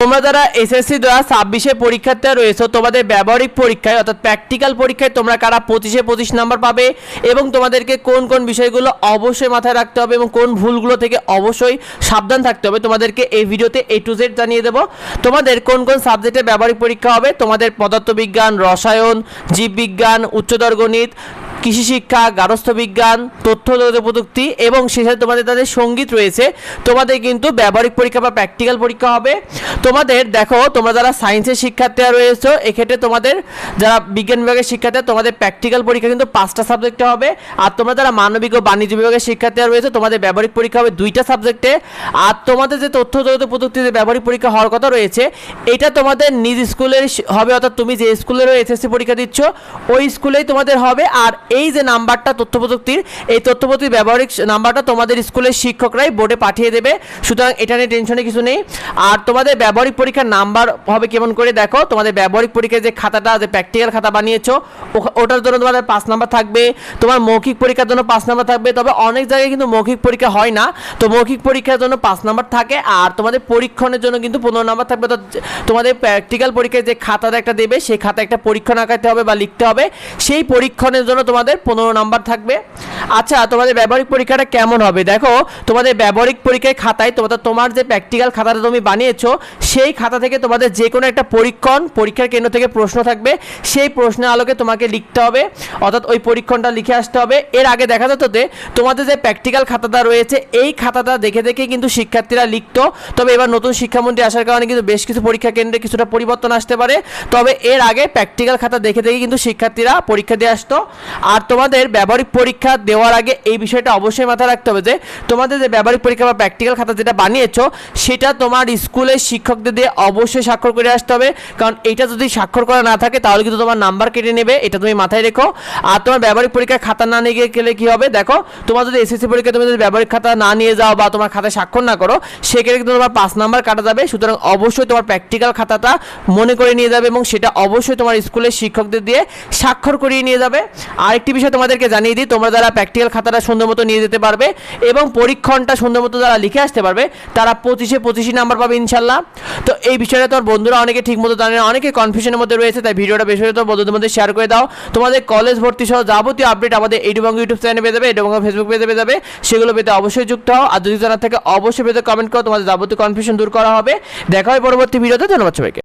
তোমরা যারা এসএসসি 2026 পরীক্ষার্থী রয়েছে তোমাদের ব্যবহারিক পরীক্ষায় অর্থাৎ প্র্যাকটিক্যাল পরীক্ষায় তোমরা কারা 25 নাম্বার পাবে এবং তোমাদেরকে কোন কোন বিষয়গুলো অবশ্যই মাথায় রাখতে হবে এবং কোন ভুলগুলো থেকে অবশ্যই সাবধান থাকতে হবে তোমাদেরকে এই ভিডিওতে A to Z জানিয়ে দেব। তোমাদের কোন কোন সাবজেক্টে ব্যবহারিক পরীক্ষা হবে, তোমাদের পদার্থবিজ্ঞান, রসায়ন, জীববিজ্ঞান, উচ্চতর গণিত, কৃষি শিক্ষা, গার্হস্থ্য বিজ্ঞান, তথ্য প্রযুক্তি এবং শেষে তোমাদের সঙ্গীত রয়েছে। তোমাদের কিন্তু ব্যবহারিক পরীক্ষা বা প্র্যাকটিক্যাল পরীক্ষা হবে। তোমাদের দেখো, তোমরা যারা সায়েন্সের শিক্ষার্থীরা রয়েছে এক্ষেত্রে তোমাদের যারা বিজ্ঞান বিভাগের শিক্ষার্থী তোমাদের প্র্যাকটিক্যাল পরীক্ষা কিন্তু 5টা সাবজেক্টে হবে। আর তোমরা যারা মানবিক ও বাণিজ্য বিভাগের শিক্ষার্থীরা রয়েছে তোমাদের ব্যবহারিক পরীক্ষা হবে 2টা সাবজেক্টে। আর তোমাদের যে তথ্য প্রযুক্তিতে ব্যবহারিক পরীক্ষা হওয়ার কথা রয়েছে এটা তোমাদের নিজ স্কুলের হবে, অর্থাৎ তুমি যে স্কুলেরও এসএসসি পরীক্ষা দিচ্ছ ওই স্কুলেই তোমাদের হবে। আর এই যে নাম্বারটা তথ্য প্রযুক্তির, এই তথ্য প্রযুক্তির ব্যবহারিক নাম্বারটা তোমাদের স্কুলের শিক্ষকরাই বোর্ডে পাঠিয়ে দেবে, সুতরাং এটা নিয়ে টেনশনে কিছু নেই। আর তোমাদের ব্যবহারিক পরীক্ষার নাম্বার হবে কেমন করে দেখো, তোমাদের ব্যবহারিক পরীক্ষার যে খাতাটা, যে প্র্যাকটিক্যাল খাতা বানিয়েছো ওটার জন্য তোমাদের 5 নাম্বার থাকবে, তোমার মৌখিক পরীক্ষার জন্য 5 নাম্বার থাকবে। তবে অনেক জায়গায় কিন্তু মৌখিক পরীক্ষা হয় না, তো মৌখিক পরীক্ষার জন্য 5 নাম্বার থাকে। আর তোমাদের পরীক্ষণের জন্য কিন্তু 15 নাম্বার থাকবে। তো তোমাদের প্র্যাকটিক্যাল পরীক্ষায় যে খাতাটা একটা দেবে সেই খাতা একটা পরীক্ষণ আঁকাতে হবে বা লিখতে হবে, সেই পরীক্ষণের জন্য তোমাদের 15 নাম্বার থাকবে। আচ্ছা, তোমাদের ব্যবহারিক পরীক্ষাটা কেমন হবে দেখো, তোমাদের ব্যবহারিক পরীক্ষায় খাতায় তোমার যে প্র্যাকটিক্যাল খাতাটা তুমি বানিয়েছো সেই খাতা থেকে তোমাদের যে কোনো একটা পরীক্ষার কেন্দ্র থেকে প্রশ্ন থাকবে, সেই প্রশ্নের আলোকে তোমাকে লিখতে হবে, অর্থাৎ ওই পরীক্ষণটা লিখে আসতে হবে। এর আগে দেখা যেত যে তোমাদের যে প্র্যাকটিক্যাল খাতাটা রয়েছে এই খাতাটা দেখে দেখে কিন্তু শিক্ষার্থীরা লিখতো। তবে এবার নতুন শিক্ষামন্ত্রী আসার কারণে কিন্তু বেশ কিছু পরীক্ষা কেন্দ্রে কিছুটা পরিবর্তন আসতে পারে। তবে এর আগে প্র্যাকটিক্যাল খাতা দেখে দেখে কিন্তু শিক্ষার্থীরা পরীক্ষা দিয়ে আসতো। আর তোমাদের ব্যবহারিক পরীক্ষা দেওয়ার আগে এই বিষয়টা অবশ্যই মাথায় রাখতে হবে যে তোমাদের যে ব্যবহারিক পরীক্ষা বা প্র্যাকটিক্যাল খাতা যেটা বানিয়েছো সেটা তোমার স্কুলের শিক্ষকদের দিয়ে অবশ্যই স্বাক্ষর করে আসতে হবে, কারণ এইটা যদি স্বাক্ষর করা না থাকে তাহলে কিন্তু তোমার নাম্বার কেটে নেবে, এটা তুমি মাথায় রেখো। আর তোমার ব্যবহারিক পরীক্ষার খাতা না নিয়ে গেলে কি হবে দেখো, তোমার যদি এসএসসি পরীক্ষা তুমি যদি ব্যবহারিক খাতা না নিয়ে যাও বা তোমার খাতায় স্বাক্ষর না করো সেক্ষেত্রে কিন্তু তোমার 5 নাম্বার কাটা যাবে। সুতরাং অবশ্যই তোমার প্র্যাকটিক্যাল খাতাটা মনে করে নিয়ে যাবে এবং সেটা অবশ্যই তোমার স্কুলের শিক্ষকদের দিয়ে স্বাক্ষর করিয়ে নিয়ে যাবে। আরেকটি বিষয় তোমাদেরকে জানিয়ে দিই, তোমরা যারা প্র্যাকটিক্যাল খাতাটা সুন্দর মতো নিয়ে যেতে পারবে এবং পরীক্ষণটা সুন্দর মতো যারা লিখে আসতে পারবে তারা 25 নাম্বার পাবে ইনশাল্লাহ। তো এই বিষয়টা তোমার বন্ধুরা অনেকে ঠিক মতো জানে না, অনেকে কনফিউশনের মধ্যে রয়েছে, তাই ভিডিওটা বেশি তো বন্ধুদের মধ্যে শেয়ার করে দাও। তোমাদের কলেজ ভর্তি সহ যাবতীয় আপডেট আমাদের এডুবঙ্গ ইউটিউব চ্যানেলে পেয়ে যাবে, এডুবঙ্গ ফেসবুক পেজে পেয়ে যাবে, সেগুলো পেতে অবশ্যই যুক্ত হও। আর যদি জানার থাকে অবশ্যই পেতে কমেন্ট করো, তোমাদের যাবতীয় কনফিউশন দূর করা হবে। দেখা হয় পরবর্তী ভিডিওতে। ধন্যবাদ সবাইকে।